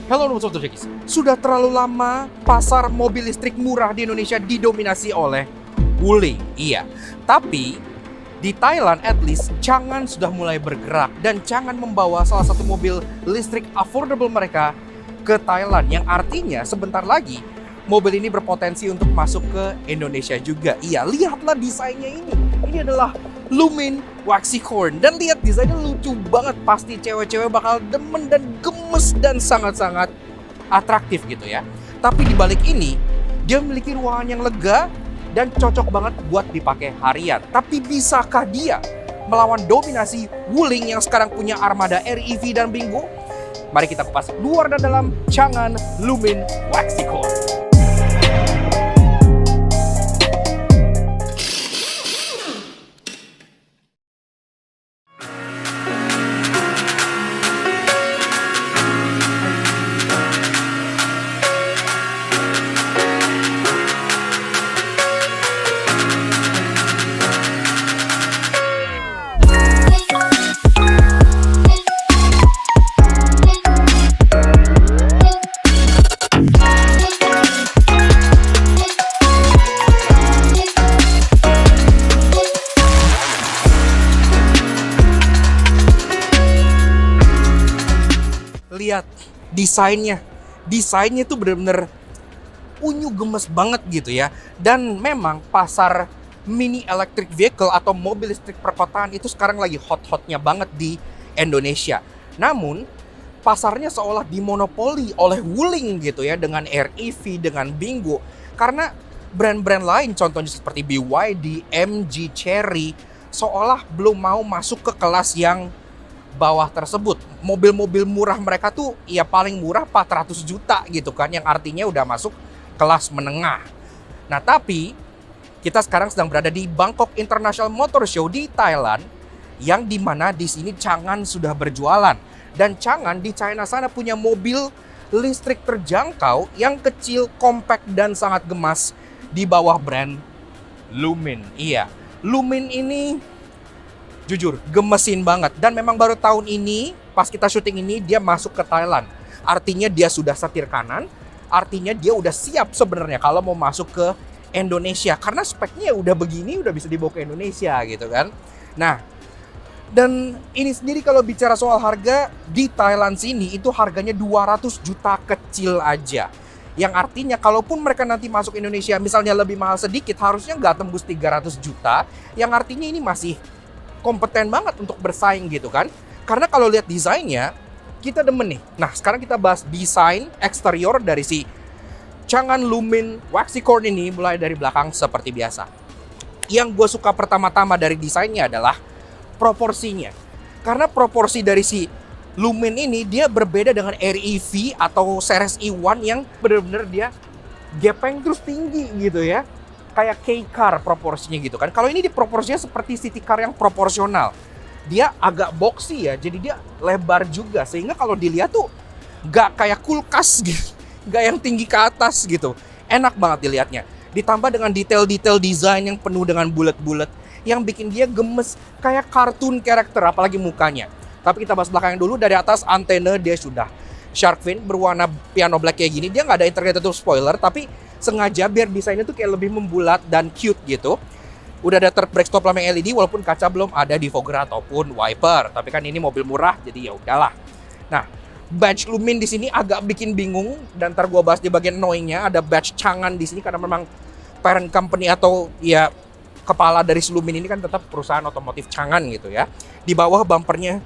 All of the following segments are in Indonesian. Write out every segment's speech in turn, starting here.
Hello Sobat Jekis. Sudah terlalu lama pasar mobil listrik murah di Indonesia didominasi oleh Wuling. Iya. Tapi di Thailand at least Changan sudah mulai bergerak dan Changan membawa salah satu mobil listrik affordable mereka ke Thailand, yang artinya sebentar lagi mobil ini berpotensi untuk masuk ke Indonesia juga. Iya, lihatlah desainnya ini. Ini adalah Lumin Waxicorn. Dan lihat desainnya lucu banget. Pasti cewek-cewek bakal demen dan gemes dan sangat-sangat atraktif gitu ya. Tapi di balik ini, dia memiliki ruangan yang lega dan cocok banget buat dipakai harian. Tapi bisakah dia melawan dominasi Wuling yang sekarang punya armada REV dan Bingo? Mari kita kupas luar dan dalam Changan Lumin Waxicorn. Lihat desainnya tuh bener-bener unyu gemes banget gitu ya. Dan memang pasar mini electric vehicle atau mobil listrik perkotaan itu sekarang lagi hot-hotnya banget di Indonesia. Namun pasarnya seolah dimonopoli oleh Wuling gitu ya, dengan REV, dengan Bingo. Karena brand-brand lain contohnya seperti BYD, MG, Chery seolah belum mau masuk ke kelas yang bawah tersebut. Mobil-mobil murah mereka tuh ya paling murah 400 juta gitu kan, yang artinya udah masuk kelas menengah. Nah, tapi kita sekarang sedang berada di Bangkok International Motor Show di Thailand, yang dimana di sini Changan sudah berjualan. Dan Changan di China sana punya mobil listrik terjangkau yang kecil, compact dan sangat gemas di bawah brand Lumin. Iya, Lumin ini jujur gemesin banget, dan memang baru tahun ini pas kita syuting ini dia masuk ke Thailand. Artinya dia sudah setir kanan, artinya dia udah siap sebenarnya kalau mau masuk ke Indonesia, karena speknya udah begini udah bisa dibawa ke Indonesia gitu kan. Nah, dan ini sendiri kalau bicara soal harga di Thailand sini itu harganya 200 juta kecil aja. Yang artinya kalaupun mereka nanti masuk Indonesia misalnya lebih mahal sedikit, harusnya nggak tembus 300 juta. Yang artinya ini masih kompeten banget untuk bersaing gitu kan. Karena kalau lihat desainnya kita demen nih. Nah, sekarang kita bahas desain eksterior dari si Changan Lumin Waxicorn ini, mulai dari belakang seperti biasa. Yang gue suka pertama-tama dari desainnya adalah proporsinya. Karena proporsi dari si Lumin ini dia berbeda dengan REV atau series E1 yang bener-bener dia gepeng terus tinggi gitu ya. Kayak K-car proporsinya gitu kan. Kalau ini di proporsinya seperti city car yang proporsional. Dia agak boxy ya, jadi dia lebar juga. Sehingga kalau dilihat tuh gak kayak kulkas gitu. Gak yang tinggi ke atas gitu. Enak banget dilihatnya. Ditambah dengan detail-detail desain yang penuh dengan bulat-bulat, yang bikin dia gemes kayak kartun karakter, apalagi mukanya. Tapi kita bahas belakang dulu. Dari atas antena dia sudah shark fin berwarna piano black kayak gini. Dia gak ada integrated spoiler, tapi sengaja biar desainnya tuh kayak lebih membulat dan cute gitu. Udah ada third brake stop lamp LED walaupun kaca belum ada defogger ataupun wiper. Tapi kan ini mobil murah jadi ya udahlah. Nah, badge Lumin di sini agak bikin bingung, dan ntar gua bahas di bagian annoying-nya. Ada badge Changan di sini karena memang parent company atau ya kepala dari Lumin ini kan tetap perusahaan otomotif Changan gitu ya. Di bawah bumpernya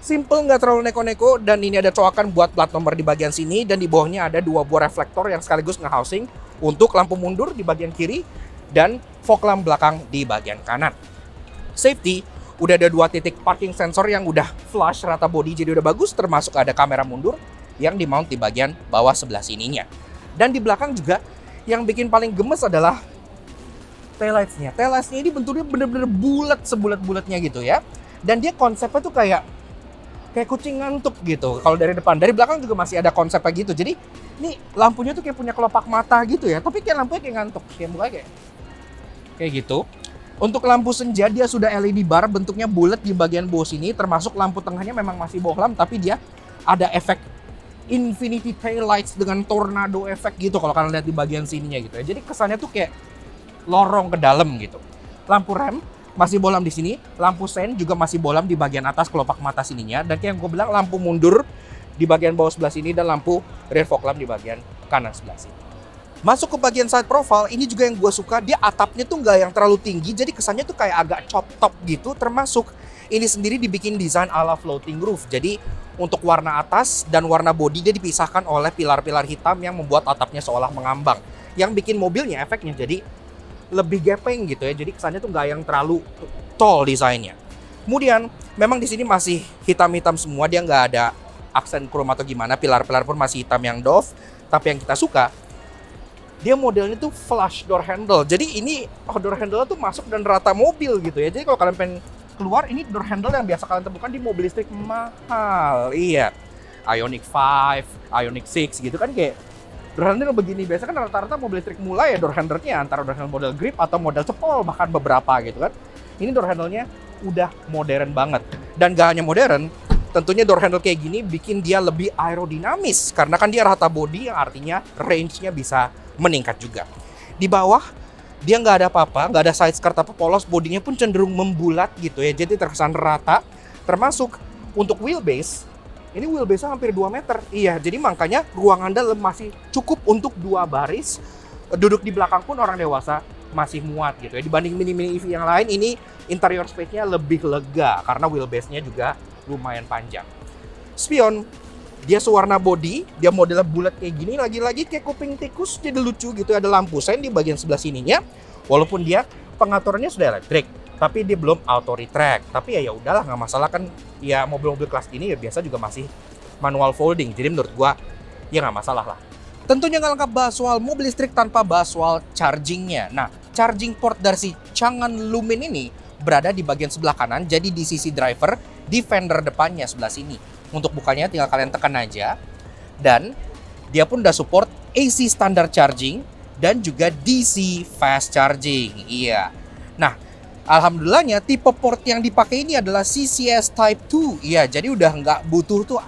simple, nggak terlalu neko-neko, dan ini ada coakan buat plat nomor di bagian sini, dan di bawahnya ada dua buah reflektor yang sekaligus nge-housing untuk lampu mundur di bagian kiri dan fog lamp belakang di bagian kanan. Safety, udah ada 2 titik parking sensor yang udah flush rata body, jadi udah bagus, termasuk ada kamera mundur yang dimount di bagian bawah sebelah sininya. Dan di belakang juga yang bikin paling gemes adalah taillights-nya. Taillights-nya ini bentuknya bener-bener bulat, sebulat-bulatnya gitu ya. Dan dia konsepnya tuh kayak kucing ngantuk gitu kalau dari depan. Dari belakang juga masih ada konsepnya gitu. Jadi ini lampunya tuh kayak punya kelopak mata gitu ya, tapi kayak lampunya kayak ngantuk, kayak mukanya kayak gitu. Untuk lampu senja dia sudah LED bar, bentuknya bulat di bagian bawah sini, termasuk lampu tengahnya memang masih bohlam, tapi dia ada efek infinity taillights dengan tornado effect gitu kalau kalian lihat di bagian sininya gitu ya. Jadi kesannya tuh kayak lorong ke dalam gitu. Lampu rem masih bolam di sini, lampu sen juga masih bolam di bagian atas kelopak mata sininya, dan kayak yang gue bilang lampu mundur di bagian bawah sebelah sini dan lampu rear fog lamp di bagian kanan sebelah sini. Masuk ke bagian side profile, ini juga yang gue suka, dia atapnya tuh nggak yang terlalu tinggi, jadi kesannya tuh kayak agak chop top gitu, termasuk ini sendiri dibikin desain ala floating roof. Jadi untuk warna atas dan warna bodi dia dipisahkan oleh pilar-pilar hitam yang membuat atapnya seolah mengambang, yang bikin mobilnya efeknya jadi lebih gepeng gitu ya. Jadi kesannya tuh nggak yang terlalu tall desainnya. Kemudian memang di sini masih hitam-hitam semua, dia nggak ada aksen chrome atau gimana, pilar-pilar pun masih hitam yang doff. Tapi yang kita suka, dia modelnya tuh flush door handle. Jadi ini door handle tuh masuk dan rata mobil gitu ya. Jadi kalau kalian pengen keluar, ini door handle yang biasa kalian temukan di mobil listrik mahal. Iya, Ioniq 5, Ioniq 6 gitu kan, kayak door handle begini. Biasa kan rata-rata mobil listrik mulai ya door handle-nya antara door handle model grip atau model cepol, bahkan beberapa gitu kan. Ini door handle-nya udah modern banget. Dan gak hanya modern, tentunya door handle kayak gini bikin dia lebih aerodinamis karena kan dia rata body, yang artinya range-nya bisa meningkat juga. Di bawah dia nggak ada apa-apa, nggak ada side skirt apa polos, bodinya pun cenderung membulat gitu ya, jadi terkesan rata. Termasuk untuk wheelbase, ini wheelbase-nya hampir 2 meter. Iya, jadi makanya ruang Anda masih cukup untuk 2 baris. Duduk di belakang pun orang dewasa masih muat gitu ya. Dibanding mini-mini EV yang lain, ini interior space-nya lebih lega karena wheelbase-nya juga lumayan panjang. Spion, dia sewarna body, dia modelnya bulat kayak gini, lagi-lagi kayak kuping tikus, jadi lucu gitu. Ada lampu sen di bagian sebelah sininya. Walaupun dia pengaturannya sudah elektrik, tapi dia belum auto retract. Tapi ya udahlah, nggak masalah kan. Ya mobil-mobil kelas ini ya biasa juga masih manual folding. Jadi menurut gua ya nggak masalah lah. Tentunya nggak lengkap bahas soal mobil listrik tanpa bahas soal chargingnya. Nah, charging port dari si Changan Lumin ini berada di bagian sebelah kanan, jadi di sisi driver, di fender depannya sebelah sini. Untuk bukanya tinggal kalian tekan aja. Dan dia pun udah support AC standard charging dan juga DC fast charging. Iya. Nah, alhamdulillahnya tipe port yang dipakai ini adalah CCS Type 2. Iya, jadi udah nggak butuh tuh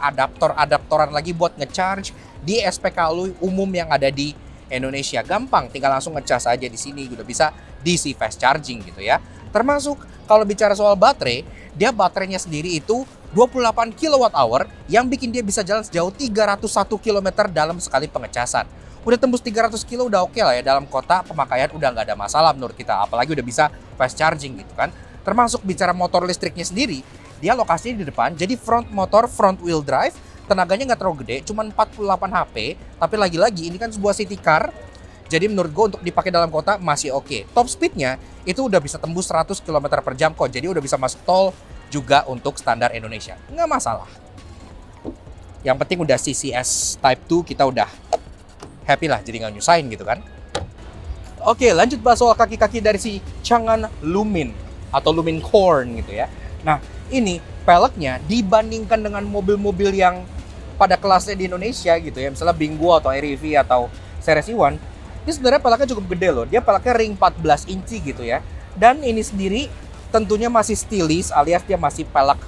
adaptoran lagi buat ngecharge di SPKLU umum yang ada di Indonesia. Gampang, tinggal langsung ngecas aja di sini, udah bisa DC fast charging gitu ya. Termasuk kalau bicara soal baterai, dia baterainya sendiri itu 28 kWh yang bikin dia bisa jalan sejauh 301 km dalam sekali pengecasan. Udah tembus 300 km udah oke lah ya, dalam kota pemakaian udah nggak ada masalah menurut kita, apalagi udah bisa fast charging gitu kan. Termasuk bicara motor listriknya sendiri, dia lokasinya di depan, jadi front motor front wheel drive, tenaganya nggak terlalu gede, cuma 48 HP, tapi lagi-lagi ini kan sebuah city car, jadi menurut gue untuk dipakai dalam kota masih oke. Top speednya itu udah bisa tembus 100 km per jam kok, jadi udah bisa masuk tol juga untuk standar Indonesia. Nggak masalah. Yang penting udah CCS Type 2, kita udah happy lah, jadi nggak nyusahin gitu kan. Oke, lanjut bahas soal kaki-kaki dari si Changan Lumin atau Lumincorn gitu ya. Nah, ini peleknya dibandingkan dengan mobil-mobil yang pada kelasnya di Indonesia gitu ya, misalnya Binggo atau REV atau Series E1, ini sebenarnya peleknya cukup gede loh. Dia peleknya ring 14 inci gitu ya. Dan ini sendiri tentunya masih stylish, alias dia masih pelek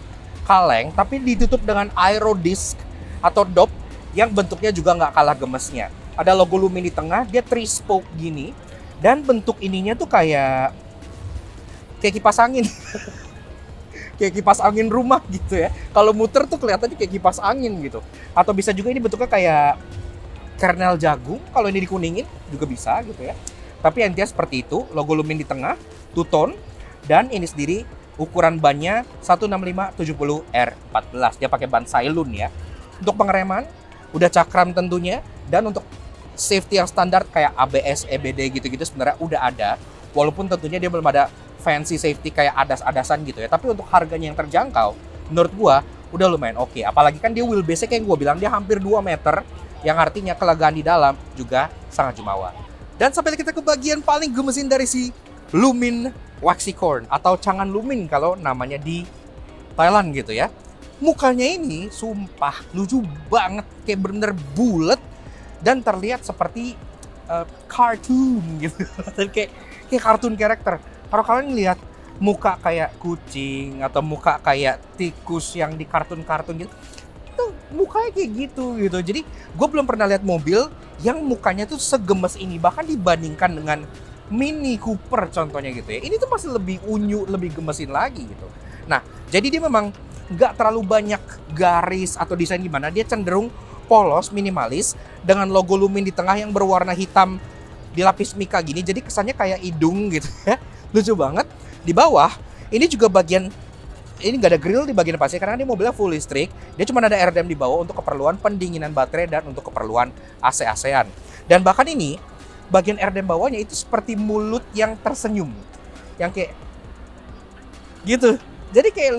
kaleng, tapi ditutup dengan aero disc atau dop yang bentuknya juga nggak kalah gemesnya. Ada logo Lumin di tengah, dia 3 spoke gini, dan bentuk ininya tuh kayak kipas angin. Kayak kipas angin rumah gitu ya. Kalau muter tuh kelihatannya kayak kipas angin gitu. Atau bisa juga ini bentuknya kayak kernel jagung, kalau ini dikuningin juga bisa gitu ya. Tapi intinya seperti itu, logo Lumin di tengah, two-tone, dan ini sendiri ukuran bannya 165/70R14. Dia pakai ban Cylon ya. Untuk pengereman udah cakram tentunya, dan untuk safety yang standar kayak ABS, EBD gitu-gitu sebenarnya udah ada. Walaupun tentunya dia belum ada fancy safety kayak adas-adasan gitu ya. Tapi untuk harganya yang terjangkau, menurut gua udah lumayan oke. Apalagi kan dia wheelbase-nya kayak gua bilang dia hampir 2 meter, yang artinya kelegaan di dalam juga sangat jumawa. Dan sampai kita ke bagian paling gemesin dari si Lumin Waxicorn atau Changan Lumin kalau namanya di Thailand gitu ya. Mukanya ini sumpah lucu banget, kayak bener-bener bulat dan terlihat seperti cartoon gitu. kayak kartun karakter. Kalau kalian lihat muka kayak kucing atau muka kayak tikus yang di kartun-kartun gitu, tuh mukanya kayak gitu. Jadi gue belum pernah lihat mobil yang mukanya tuh segemes ini, bahkan dibandingkan dengan Mini Cooper contohnya gitu ya. Ini tuh masih lebih unyu, lebih gemesin lagi gitu. Nah, jadi dia memang nggak terlalu banyak garis atau desain gimana, dia cenderung polos, minimalis, dengan logo Lumin di tengah yang berwarna hitam dilapis mika gini, jadi kesannya kayak hidung gitu ya. Lucu banget. Di bawah, ini juga bagian, ini nggak ada grill di bagian pasir karena ini mobilnya full listrik. Dia cuma ada airdam di bawah untuk keperluan pendinginan baterai dan untuk keperluan AC-AC-an. Dan bahkan ini, bagian airdam bawahnya itu seperti mulut yang tersenyum. Yang kayak gitu. Jadi kayak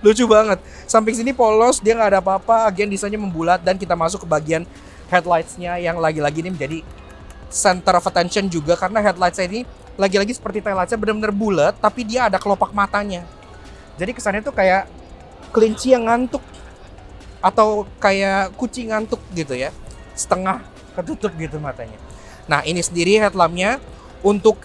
lucu banget. Samping sini polos, dia nggak ada apa-apa. Agen desainnya membulat dan kita masuk ke bagian headlights-nya yang lagi-lagi ini menjadi center of attention juga karena headlights ini lagi-lagi seperti taillights-nya benar-benar bulat, tapi dia ada kelopak matanya. Jadi kesannya tuh kayak kelinci yang ngantuk atau kayak kucing ngantuk gitu ya, setengah ketutup gitu matanya. Nah, ini sendiri headlampnya untuk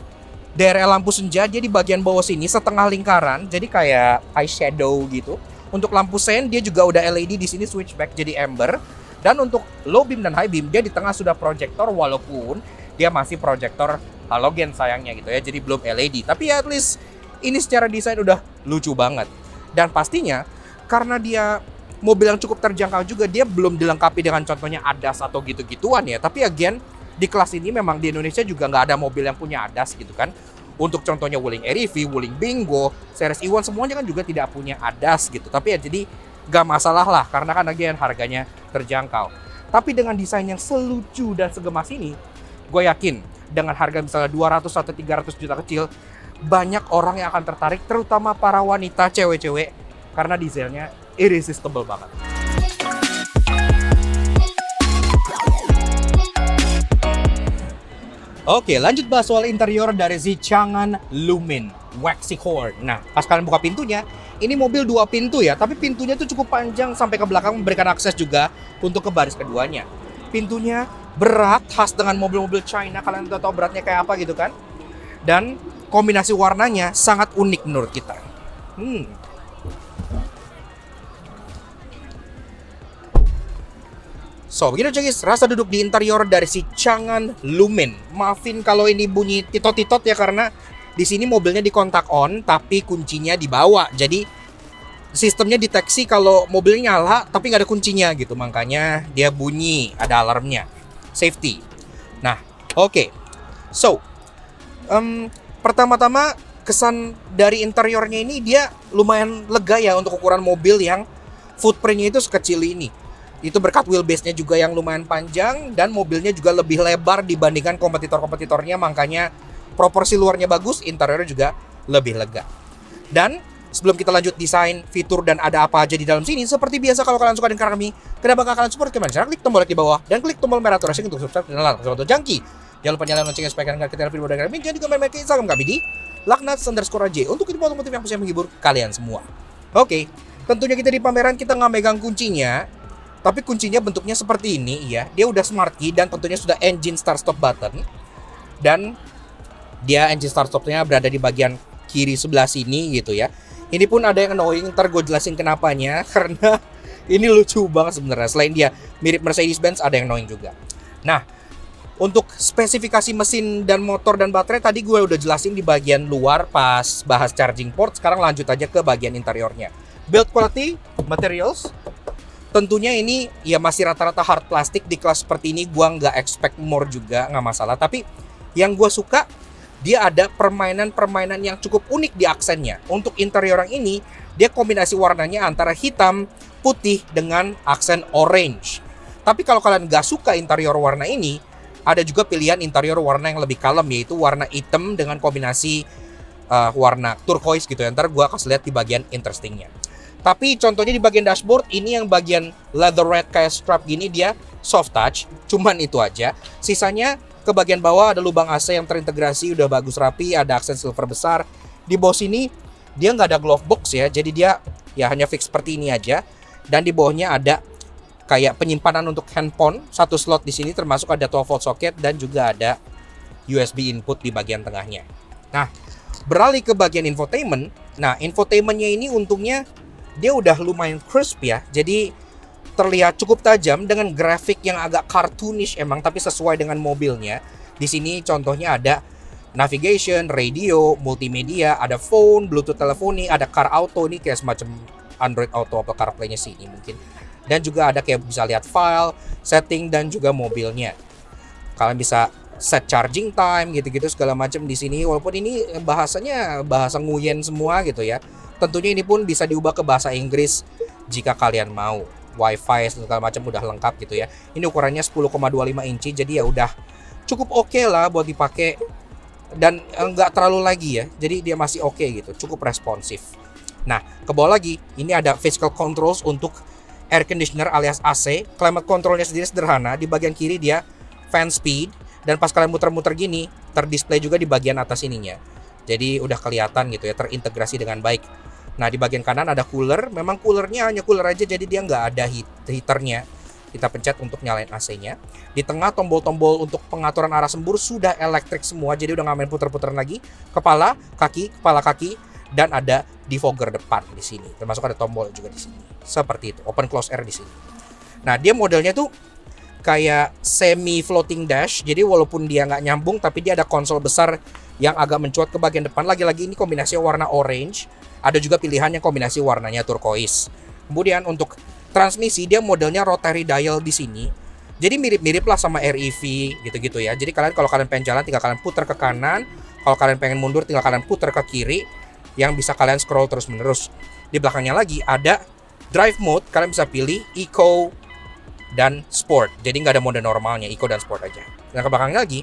DRL lampu senja, dia di bagian bawah sini setengah lingkaran, jadi kayak eyeshadow gitu. Untuk lampu sen dia juga udah LED di sini, switchback jadi amber. Dan untuk low beam dan high beam dia di tengah sudah proyektor, walaupun dia masih proyektor halogen sayangnya gitu ya, jadi belum LED. Tapi ya at least ini secara desain udah lucu banget. Dan pastinya karena dia mobil yang cukup terjangkau juga, dia belum dilengkapi dengan contohnya ADAS atau gitu-gituan ya. Tapi again, di kelas ini memang di Indonesia juga nggak ada mobil yang punya ADAS gitu kan. Untuk contohnya Wuling REV, Wuling Bingo, Series E1 semuanya kan juga tidak punya ADAS gitu. Tapi ya jadi gak masalah lah, karena kan again harganya terjangkau. Tapi dengan desain yang selucu dan segemas ini, gue yakin dengan harga misalnya 200 atau 300 juta kecil, banyak orang yang akan tertarik, terutama para wanita, cewek-cewek, karena desainnya irresistible banget. Oke, lanjut bahas soal interior dari si Changan Lumin Waxy Core. Nah, pas kalian buka pintunya, ini mobil 2 pintu ya, tapi pintunya tuh cukup panjang sampai ke belakang, memberikan akses juga untuk ke baris keduanya. Pintunya berat, khas dengan mobil-mobil China, kalian udah tahu beratnya kayak apa gitu kan. Dan kombinasi warnanya sangat unik menurut kita. So, begini aja guys, rasa duduk di interior dari si Changan Lumin. Maafin kalau ini bunyi titot-titot ya, karena di sini mobilnya di kontak on, tapi kuncinya dibawa. Jadi sistemnya deteksi kalau mobilnya nyala, tapi nggak ada kuncinya gitu. Makanya dia bunyi, ada alarmnya, safety. Nah, oke. So, pertama-tama kesan dari interiornya ini dia lumayan lega ya untuk ukuran mobil yang footprintnya itu sekecil ini. Itu berkat wheelbase-nya juga yang lumayan panjang dan mobilnya juga lebih lebar dibandingkan kompetitor-kompetitornya, makanya proporsi luarnya bagus, interiornya juga lebih lega. Dan sebelum kita lanjut desain, fitur dan ada apa aja di dalam sini, seperti biasa kalau kalian suka dengan kami, kenapa kalian support kalian? Cara klik tombol like di bawah dan klik tombol merah Torasing untuk subscribe dan like untuk Jangki. Jangan lupa nyalain loncengnya supaya kalian nggak ketinggalan video dari kami. Jangan juga main ke Instagram kami di laknats_aj untuk info otomotif yang bisa menghibur kalian semua. Oke, tentunya kita di pameran kita nggak megang kuncinya. Tapi kuncinya bentuknya seperti ini ya. Dia udah smart key dan tentunya sudah engine start stop button. Dan dia engine start stopnya berada di bagian kiri sebelah sini gitu ya. Ini pun ada yang annoying, ntar gue jelasin kenapanya. Karena ini lucu banget sebenarnya. Selain dia mirip Mercedes-Benz, ada yang annoying juga. Nah, untuk spesifikasi mesin dan motor dan baterai tadi gue udah jelasin di bagian luar pas bahas charging port. Sekarang lanjut aja ke bagian interiornya. Build quality, materials. Tentunya ini ya masih rata-rata hard plastik. Di kelas seperti ini gua nggak expect more juga, nggak masalah. Tapi yang gua suka, dia ada permainan-permainan yang cukup unik di aksennya. Untuk interior yang ini, dia kombinasi warnanya antara hitam, putih dengan aksen orange. Tapi kalau kalian nggak suka interior warna ini, ada juga pilihan interior warna yang lebih kalem, yaitu warna hitam dengan kombinasi warna turquoise gitu ya. Ntar gua kasih lihat di bagian interestingnya. Tapi contohnya di bagian dashboard, ini yang bagian leatherette kayak strap gini, dia soft touch, cuman itu aja. Sisanya ke bagian bawah ada lubang AC yang terintegrasi, udah bagus rapi, ada aksen silver besar. Di bawah sini dia nggak ada glove box ya, jadi dia ya hanya fix seperti ini aja. Dan di bawahnya ada kayak penyimpanan untuk handphone, satu slot di sini termasuk ada 12 volt socket dan juga ada USB input di bagian tengahnya. Nah, beralih ke bagian infotainment. Nah, infotainmentnya ini untungnya dia udah lumayan crisp ya. Jadi terlihat cukup tajam dengan grafik yang agak cartoonish emang, tapi sesuai dengan mobilnya. Di sini contohnya ada navigation, radio, multimedia, ada phone, bluetooth teleponi, ada car auto, ini kayak semacam Android Auto atau CarPlay-nya sini mungkin. Dan juga ada kayak bisa lihat file, setting, dan juga mobilnya. Kalian bisa set charging time gitu-gitu segala macam di sini. Walaupun ini bahasanya bahasa nguyen semua gitu ya. Tentunya ini pun bisa diubah ke bahasa Inggris jika kalian mau. Wi-Fi segala macam udah lengkap gitu ya. Ini ukurannya 10,25 inci, jadi ya udah cukup oke lah buat dipakai dan nggak terlalu lagi ya. Jadi dia masih oke gitu, cukup responsif. Nah, ke bawah lagi, ini ada physical controls untuk air conditioner alias AC. Climate controlnya sendiri sederhana. Di bagian kiri dia fan speed, dan pas kalian muter-muter gini, terdisplay juga di bagian atas ininya. Jadi udah kelihatan gitu ya, terintegrasi dengan baik. Nah, di bagian kanan ada cooler. Memang coolernya hanya cooler aja, jadi dia nggak ada heaternya. Kita pencet untuk nyalain AC-nya. Di tengah tombol-tombol untuk pengaturan arah sembur sudah elektrik semua, jadi udah nggak main puter-puter lagi. Kepala, kaki, dan ada defogger depan di sini. Termasuk ada tombol juga di sini. Seperti itu, open close air di sini. Nah, dia modelnya tuh kayak semi floating dash. Jadi walaupun dia nggak nyambung, tapi dia ada konsol besar yang agak mencuat ke bagian depan. Lagi-lagi ini kombinasi warna orange. Ada juga pilihan yang kombinasi warnanya turquoise. Kemudian untuk transmisi dia modelnya rotary dial di sini. Jadi mirip-mirip lah sama REV gitu-gitu ya. Jadi kalau kalian pengen jalan tinggal kalian putar ke kanan. Kalau kalian pengen mundur tinggal kalian putar ke kiri. Yang bisa kalian scroll terus-menerus. Di belakangnya lagi ada drive mode. Kalian bisa pilih Eco dan Sport. Jadi nggak ada mode normalnya, Eco dan Sport aja. Dan ke belakangnya lagi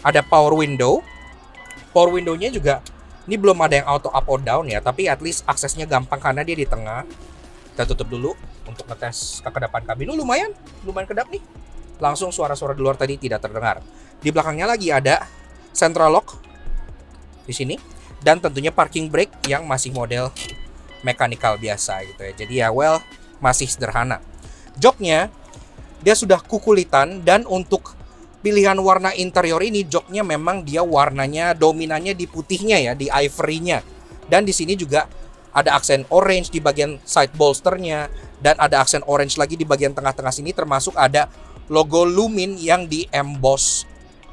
ada power window. Power window-nya juga ini belum ada yang auto up or down ya, tapi at least aksesnya gampang karena dia di tengah. Kita tutup dulu untuk ngetes kekedapan kabin. Lumayan kedap nih. Langsung suara-suara di luar tadi tidak terdengar. Di belakangnya lagi ada central lock di sini dan tentunya parking brake yang masih model mechanical biasa gitu ya. Jadi ya masih sederhana. Joknya dia sudah kukulitan dan untuk pilihan warna interior ini joknya memang dia warnanya dominannya di putihnya ya, di ivory-nya. Dan di sini juga ada aksen orange di bagian side bolsternya dan ada aksen orange lagi di bagian tengah-tengah sini, termasuk ada logo Lumin yang di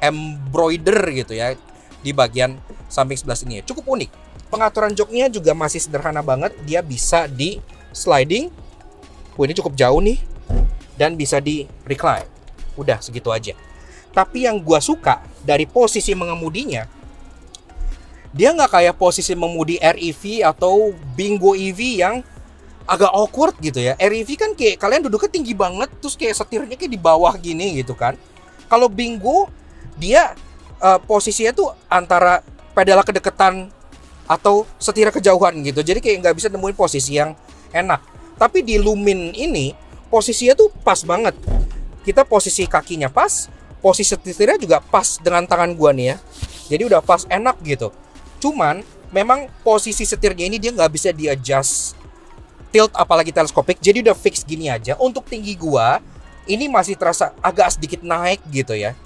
embroider gitu ya di bagian samping sebelah sini ya. Cukup unik. Pengaturan joknya juga masih sederhana banget, dia bisa di sliding. Ini cukup jauh nih dan bisa di recline. Udah segitu aja. Tapi yang gue suka dari posisi mengemudinya, dia nggak kayak posisi mengemudi REV atau Bingo EV yang agak awkward gitu ya. REV kan kayak kalian duduknya tinggi banget, terus kayak setirnya kayak di bawah gini gitu kan. Kalau Bingo, dia posisinya tuh antara pedala kedekatan atau setirnya kejauhan gitu. Jadi kayak nggak bisa nemuin posisi yang enak. Tapi di Lumin ini, posisinya tuh pas banget. Kita posisi kakinya pas, posisi setirnya juga pas dengan tangan gua nih ya. Jadi udah pas, enak gitu. Cuman memang posisi setirnya ini dia nggak bisa di-adjust tilt apalagi teleskopik. Jadi udah fix gini aja. Untuk tinggi gua ini masih terasa agak sedikit naik gitu ya.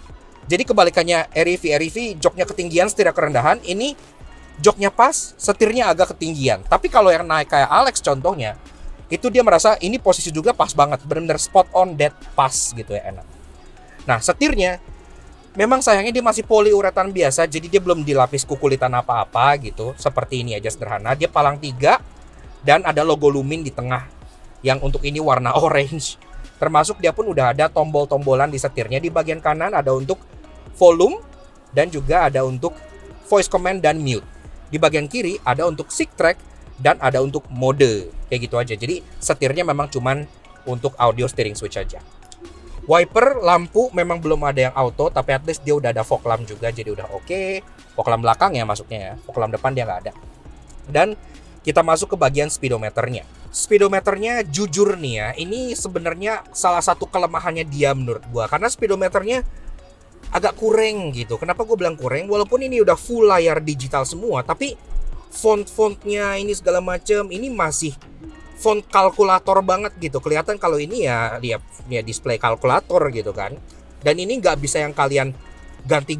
Jadi kebalikannya REV joknya ketinggian, setirnya kerendahan. Ini joknya pas, setirnya agak ketinggian. Tapi kalau yang naik kayak Alex contohnya, itu dia merasa ini posisi juga pas banget. Benar-benar spot on, dead pas gitu ya, enak. Nah, setirnya memang sayangnya dia masih poliuretan biasa, jadi dia belum dilapis kukulitan apa-apa gitu. Seperti ini aja sederhana. Dia palang 3 dan ada logo Lumin di tengah yang untuk ini warna orange. Termasuk dia pun udah ada tombol-tombolan di setirnya. Di bagian kanan ada untuk volume dan juga ada untuk voice command dan mute. Di bagian kiri ada untuk seek track dan ada untuk mode. Kayak gitu aja. Jadi setirnya memang cuman untuk audio steering switch aja. Wiper lampu memang belum ada yang auto, tapi at least dia udah ada fog lamp juga, jadi udah oke. Fog lamp belakang ya masuknya ya, fog lamp depan dia nggak ada. Dan kita masuk ke bagian speedometernya. Speedometernya jujur nih ya, ini sebenarnya salah satu kelemahannya dia menurut gua, karena speedometernya agak kurang gitu. Kenapa gue bilang kurang? Walaupun ini udah full layar digital semua, tapi font-fontnya ini segala macam ini masih font kalkulator banget gitu. Kelihatan kalau ini ya display kalkulator gitu kan. Dan ini nggak bisa yang kalian ganti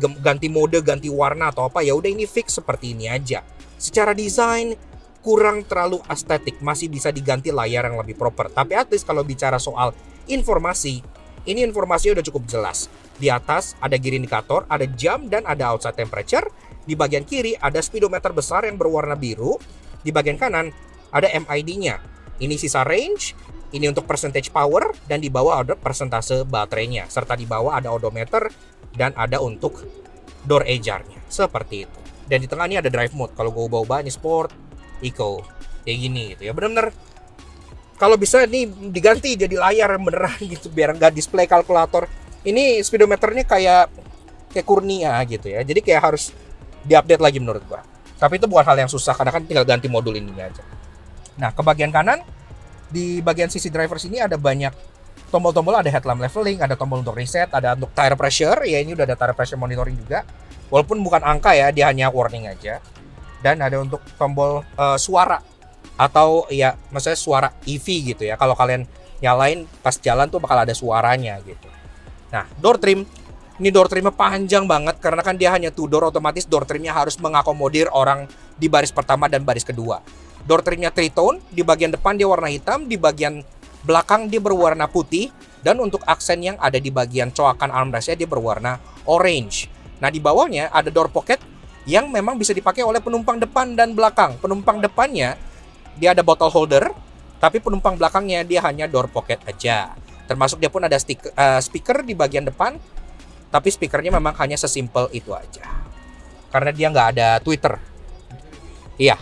mode, ganti warna atau apa. Ya udah ini fix seperti ini aja. Secara desain kurang terlalu estetik, masih bisa diganti layar yang lebih proper. Tapi at least kalau bicara soal informasi. Ini informasinya udah cukup jelas. Di atas ada gear indikator, ada jam, dan ada outside temperature. Di bagian kiri ada speedometer besar yang berwarna biru. Di bagian kanan ada MID-nya. Ini sisa range, ini untuk percentage power, dan di bawah ada persentase baterainya. Serta di bawah ada odometer dan ada untuk door ajar-nya. Seperti itu. Dan di tengah ini ada drive mode. Kalau gue ubah-ubah ini sport, eco, kayak gini gitu ya. Bener-bener kalau bisa nih diganti jadi layar beneran gitu biar nggak display kalkulator. Ini speedometernya kayak Kurnia gitu ya. Jadi kayak harus diupdate lagi menurut gua. Tapi itu bukan hal yang susah karena kan tinggal ganti modul ini aja. Nah, ke bagian kanan di bagian sisi driver sini ada banyak tombol-tombol, ada headlamp leveling, ada tombol untuk reset, ada untuk tire pressure. Ya ini udah ada tire pressure monitoring juga. Walaupun bukan angka ya, dia hanya warning aja. Dan ada untuk tombol suara atau ya maksudnya suara EV gitu ya. Kalau kalian nyalain pas jalan tuh bakal ada suaranya gitu. Nah, door trim. Ini door trimnya panjang banget karena kan dia hanya two door, otomatis door trimnya harus mengakomodir orang di baris pertama dan baris kedua. Door trimnya three-tone, di bagian depan dia warna hitam, di bagian belakang dia berwarna putih, dan untuk aksen yang ada di bagian coakan armrestnya dia berwarna orange. Nah, di bawahnya ada door pocket yang memang bisa dipakai oleh penumpang depan dan belakang. Penumpang depannya dia ada bottle holder, tapi penumpang belakangnya dia hanya door pocket aja. Termasuk dia pun ada speaker di bagian depan, tapi speakernya memang hanya sesimpel itu aja. Karena dia nggak ada Twitter. Iya.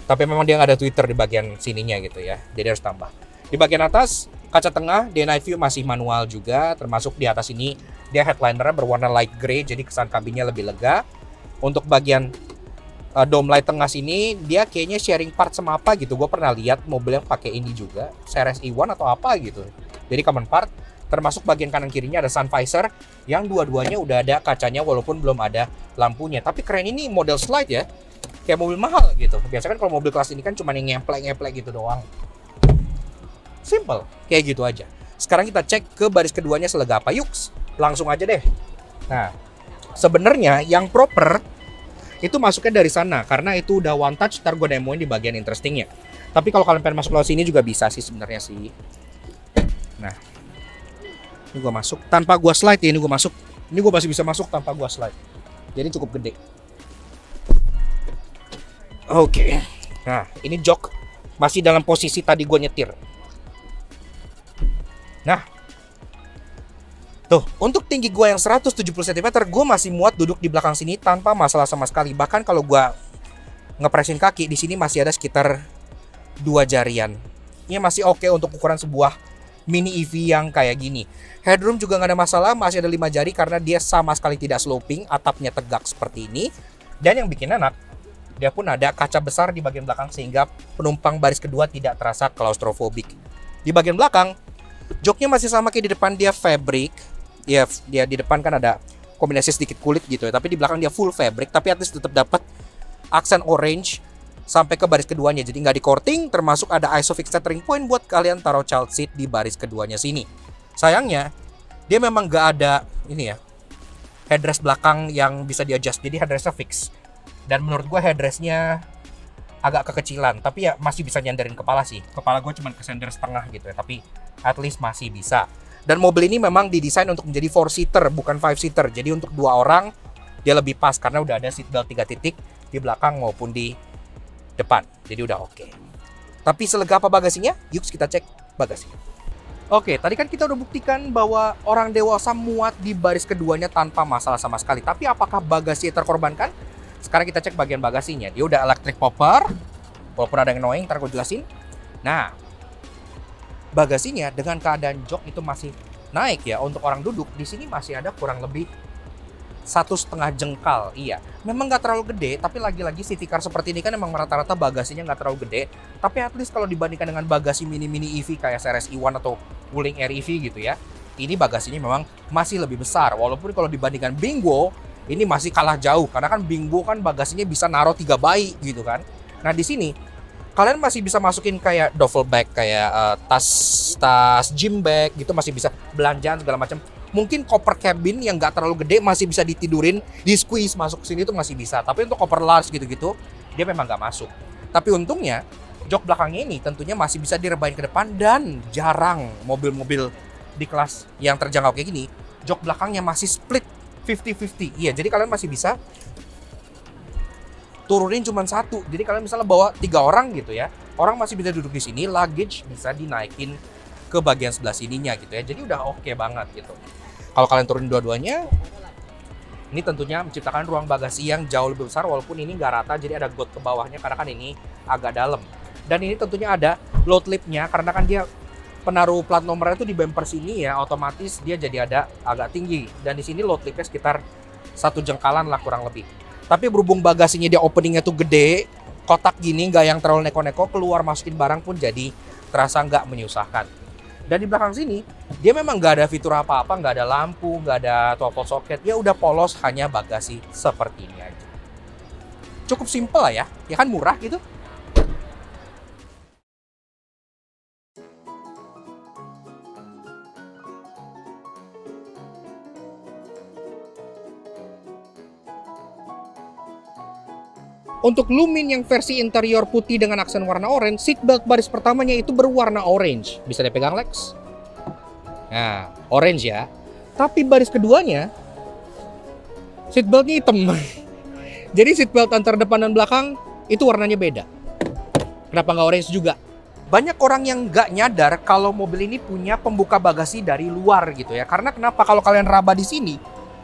Tapi memang dia nggak ada Twitter di bagian sininya gitu ya. Jadi harus tambah. Di bagian atas, kaca tengah, day night view masih manual juga. Termasuk di atas ini, dia headlinernya berwarna light gray, jadi kesan kabinnya lebih lega. Untuk bagian dome light tengah sini, dia kayaknya sharing part sama apa gitu. Gue pernah lihat mobil yang pakai ini juga. Series E1 atau apa gitu. Jadi common part. Termasuk bagian kanan kirinya ada sun visor yang dua-duanya udah ada kacanya walaupun belum ada lampunya. Tapi keren, ini model slide ya. Kayak mobil mahal gitu. Biasanya kan kalau mobil kelas ini kan cuma yang ngeplek gitu doang. Simple, kayak gitu aja. Sekarang kita cek ke baris keduanya selega apa. Yuks, langsung aja deh. Nah, sebenarnya yang proper itu masuknya dari sana karena itu udah one touch. Ntar gue demoin di bagian interestingnya. Tapi kalau kalian pengen masuk lewat sini juga bisa sih sebenarnya sih. Nah, ini gue masuk tanpa gue slide ya. Ini gue masuk. Ini gue masih bisa masuk tanpa gue slide. Jadi cukup gede. Oke. Nah, ini jok masih dalam posisi tadi gue nyetir. Nah, tuh, untuk tinggi gue yang 170 cm, gue masih muat duduk di belakang sini tanpa masalah sama sekali. Bahkan kalau gue ngepresin kaki, di sini masih ada sekitar 2 jarian. Ini masih oke untuk ukuran sebuah mini EV yang kayak gini. Headroom juga nggak ada masalah, masih ada 5 jari karena dia sama sekali tidak sloping, atapnya tegak seperti ini. Dan yang bikin enak, dia pun ada kaca besar di bagian belakang sehingga penumpang baris kedua tidak terasa klaustrofobik. Di bagian belakang, joknya masih sama kayak di depan, dia fabric. Ya, dia di depan kan ada kombinasi sedikit kulit gitu ya, tapi di belakang dia full fabric, tapi at least tetap dapat aksen orange sampai ke baris keduanya, jadi nggak di-courting. Termasuk ada ISOFIX tethering point buat kalian taruh child seat di baris keduanya sini. Sayangnya, dia memang nggak ada ini ya, headrest belakang yang bisa di-adjust, jadi headrestnya fix. Dan menurut gue headrestnya agak kekecilan, tapi ya masih bisa nyandarin kepala sih. Kepala gue cuma kesender setengah gitu ya, tapi at least masih bisa. Dan mobil ini memang didesain untuk menjadi 4-seater, bukan 5-seater. Jadi untuk 2 orang, dia lebih pas karena udah ada seat belt 3 titik di belakang maupun di depan. Jadi udah oke. Tapi selega apa bagasinya? Yuk kita cek bagasi. Oke, tadi kan kita udah buktikan bahwa orang dewasa muat di baris keduanya tanpa masalah sama sekali. Tapi apakah bagasi terkorbankan? Sekarang kita cek bagian bagasinya. Dia udah electric popper. Walaupun ada yang annoying, ntar gue jelasin. Nah, bagasinya dengan keadaan jok itu masih naik ya. Untuk orang duduk, di sini masih ada kurang lebih 1,5 jengkal. Iya, memang nggak terlalu gede, tapi lagi-lagi city car seperti ini kan memang rata-rata bagasinya nggak terlalu gede. Tapi at least kalau dibandingkan dengan bagasi mini-mini EV kayak Series E1 atau Wuling Air EV gitu ya, ini bagasinya memang masih lebih besar. Walaupun kalau dibandingkan Bingwo, ini masih kalah jauh. Karena kan Bingwo kan bagasinya bisa naruh 3 bayi gitu kan. Nah di sini kalian masih bisa masukin kayak duffel bag, kayak tas gym bag gitu, masih bisa belanjaan segala macam. Mungkin koper cabin yang nggak terlalu gede masih bisa ditidurin, di squeeze masuk ke sini tuh masih bisa. Tapi untuk koper large gitu-gitu dia memang nggak masuk. Tapi untungnya Jok belakangnya ini tentunya masih bisa direbahin ke depan dan jarang mobil-mobil di kelas yang terjangkau kayak gini, jok belakangnya masih split 50-50. Iya, jadi kalian masih bisa turunin cuma satu. Jadi kalian misalnya bawa 3 orang gitu ya, orang masih bisa duduk di sini, luggage bisa dinaikin ke bagian sebelah sininya gitu ya. Jadi udah oke banget gitu. Kalau kalian turunin dua-duanya, ini tentunya menciptakan ruang bagasi yang jauh lebih besar walaupun ini nggak rata, jadi ada got ke bawahnya karena kan ini agak dalam. Dan ini tentunya ada load lip-nya karena kan dia penaruh plat nomornya itu di bumper sini ya, otomatis dia jadi ada agak tinggi. Dan di sini load lip-nya sekitar 1 jengkalan lah kurang lebih. Tapi berhubung bagasinya dia openingnya tuh gede, kotak gini nggak yang terlalu neko-neko, keluar masukin barang pun jadi terasa nggak menyusahkan. Dan di belakang sini, dia memang nggak ada fitur apa-apa, nggak ada lampu, nggak ada 12 socket. Ya udah polos, hanya bagasi seperti ini aja. Cukup simple lah ya kan murah gitu. Untuk Lumin yang versi interior putih dengan aksen warna orange, seatbelt baris pertamanya itu berwarna orange. Bisa dipegang Lex? Nah, orange ya. Tapi baris keduanya, seatbeltnya hitam. Jadi seatbelt antara depan dan belakang itu warnanya beda. Kenapa nggak orange juga? Banyak orang yang nggak nyadar kalau mobil ini punya pembuka bagasi dari luar gitu ya. Karena kenapa? Kalau kalian raba di sini,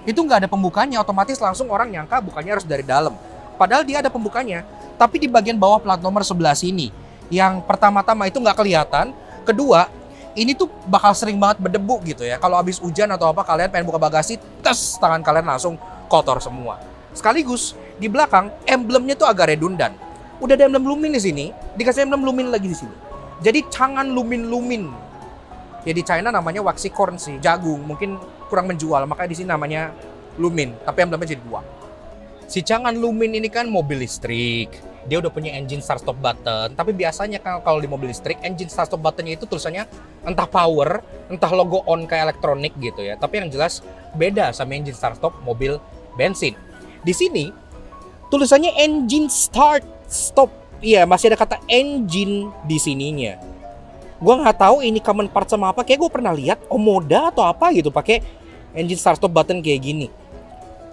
itu nggak ada pembukanya, otomatis langsung orang nyangka bukannya harus dari dalam. Padahal dia ada pembukanya, tapi di bagian bawah plat nomor sebelah sini. Yang pertama-tama itu nggak kelihatan. Kedua, ini tuh bakal sering banget berdebu gitu ya. Kalau habis hujan atau apa, kalian pengen buka bagasi, tes, tangan kalian langsung kotor semua. Sekaligus, di belakang, emblemnya tuh agak redundan. Udah ada emblem Lumin di sini, dikasih emblem Lumin lagi di sini. Jadi cangan Lumin-Lumin. Ya di China namanya waxy corn sih, jagung. Mungkin kurang menjual, makanya di sini namanya Lumin. Tapi emblemnya jadi 2. Si cangan Lumin ini kan mobil listrik. Dia udah punya engine start stop button. Tapi biasanya kalau di mobil listrik, engine start stop buttonnya itu tulisannya entah power, entah logo on kayak elektronik gitu ya. Tapi yang jelas beda sama engine start stop mobil bensin. Di sini tulisannya engine start stop. Iya, masih ada kata engine di sininya. Gua nggak tahu ini common part sama apa. Kayak gue pernah lihat Omoda atau apa gitu pakai engine start stop button kayak gini.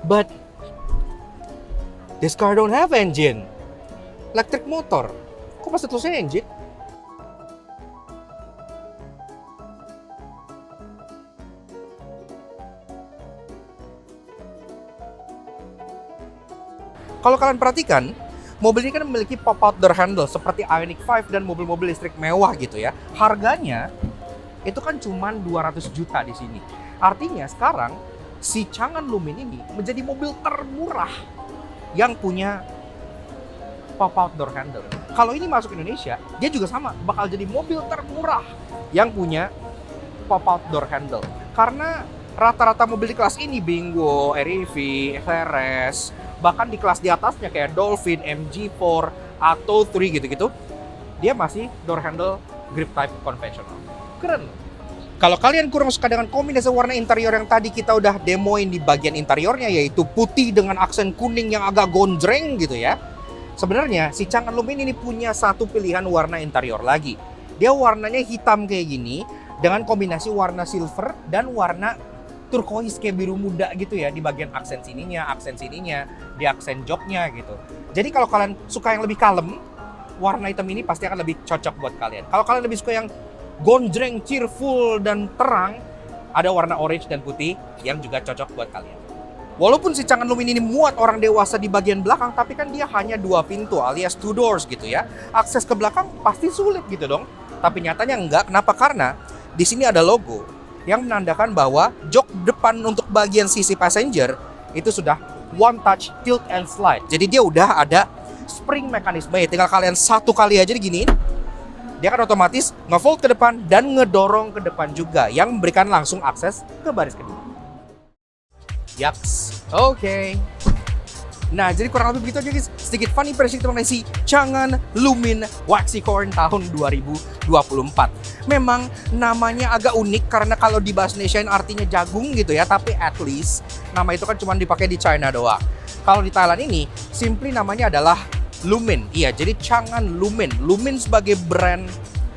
But this car don't have engine. Electric motor. Kok masih tulisannya engine? Kalau kalian perhatikan, mobil ini kan memiliki pop-out door handle seperti Ioniq 5 dan mobil-mobil listrik mewah gitu ya. Harganya itu kan cuma 200 juta di sini. Artinya sekarang si cangan Lumin ini menjadi mobil termurah yang punya pop-out door handle. Kalau ini masuk Indonesia, dia juga sama, bakal jadi mobil termurah yang punya pop-out door handle. Karena rata-rata mobil di kelas ini, Bingo, REV, FRS, bahkan di kelas di atasnya kayak Dolphin, MG4, atau 3 gitu-gitu, dia masih door handle grip type konvensional. Keren. Kalau kalian kurang suka dengan kombinasi warna interior yang tadi kita udah demoin di bagian interiornya, yaitu putih dengan aksen kuning yang agak gondreng gitu ya. Sebenarnya si cangan Lumin ini punya satu pilihan warna interior lagi. Dia warnanya hitam kayak gini dengan kombinasi warna silver dan warna turquoise kayak biru muda gitu ya di bagian aksen sininya, di aksen joknya gitu. Jadi kalau kalian suka yang lebih kalem, warna hitam ini pasti akan lebih cocok buat kalian. Kalau kalian lebih suka yang gondreng, cheerful, dan terang, ada warna orange dan putih yang juga cocok buat kalian. Walaupun si cangan Lumin ini muat orang dewasa di bagian belakang, tapi kan dia hanya 2 pintu alias 2 doors gitu ya. Akses ke belakang pasti sulit gitu dong. Tapi nyatanya enggak. Kenapa? Karena di sini ada logo yang menandakan bahwa jok depan untuk bagian sisi passenger itu sudah one touch tilt and slide. Jadi dia udah ada spring mekanisme ya. Tinggal kalian satu kali aja diginiin, dia akan otomatis nge-fold ke depan dan ngedorong ke depan juga, yang memberikan langsung akses ke baris kedua. Yaks, oke. Nah, jadi kurang lebih begitu aja guys. Sedikit fun impression mengenai si cangan Lumin Waxy Corn tahun 2024. Memang namanya agak unik karena kalau di bahasa Indonesia artinya jagung gitu ya, tapi at least nama itu kan cuma dipakai di China doang. Kalau di Thailand ini, simply namanya adalah Lumin, iya, jadi Changan Lumin. Lumin sebagai brand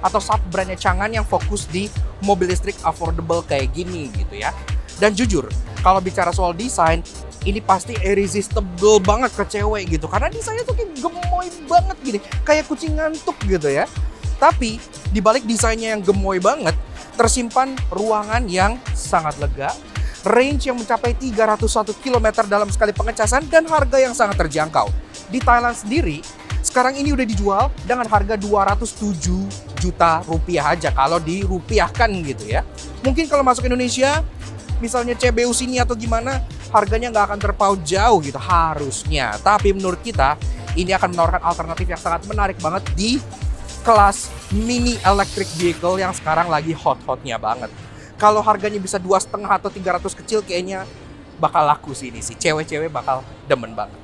atau sub-brandnya Changan yang fokus di mobil listrik affordable kayak gini gitu ya. Dan jujur, kalau bicara soal desain, ini pasti irresistible banget ke cewek gitu. Karena desainnya tuh kayak gemoy banget gini, kayak kucing ngantuk gitu ya. Tapi, dibalik desainnya yang gemoy banget, tersimpan ruangan yang sangat lega, range yang mencapai 301 km dalam sekali pengecasan, dan harga yang sangat terjangkau. Di Thailand sendiri, sekarang ini udah dijual dengan harga 207 juta rupiah aja kalau dirupiahkan gitu ya. Mungkin kalau masuk Indonesia, misalnya CBU sini atau gimana, harganya nggak akan terpaut jauh gitu harusnya. Tapi menurut kita, ini akan menawarkan alternatif yang sangat menarik banget di kelas mini electric vehicle yang sekarang lagi hot-hotnya banget. Kalau harganya bisa 2,5 atau 300 kecil, kayaknya bakal laku sih ini sih. Cewek-cewek bakal demen banget.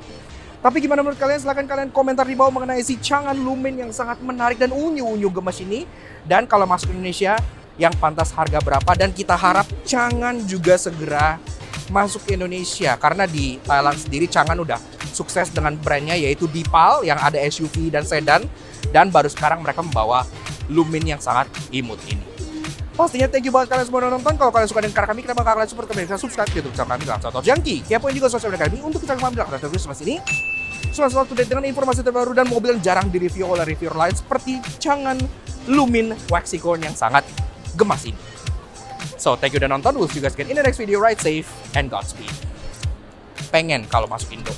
Tapi gimana menurut kalian? Silahkan kalian komentar di bawah mengenai si Changan Lumin yang sangat menarik dan unyu-unyu gemas ini. Dan kalau masuk Indonesia, yang pantas harga berapa? Dan kita harap Changan juga segera masuk ke Indonesia. Karena di Thailand sendiri Changan udah sukses dengan brandnya yaitu Deepal yang ada SUV dan sedan. Dan baru sekarang mereka membawa Lumin yang sangat imut ini. Pastinya thank you banget kalian semua udah nonton. Kalau kalian suka dengan karya kami, kenapa kalian support kami? Bisa subscribe YouTube channel kami Laksa Top Junkie. Kepoin juga sosial media kami untuk kita kembali Laksa terus mas ini. Selalu update dengan informasi terbaru dan mobil yang jarang direview oleh reviewer lain seperti Changan Lumin Waxicorn yang sangat gemas ini. So thank you udah nonton. We'll see you guys again in the next video. Ride safe and Godspeed. Pengen kalau masuk Indo.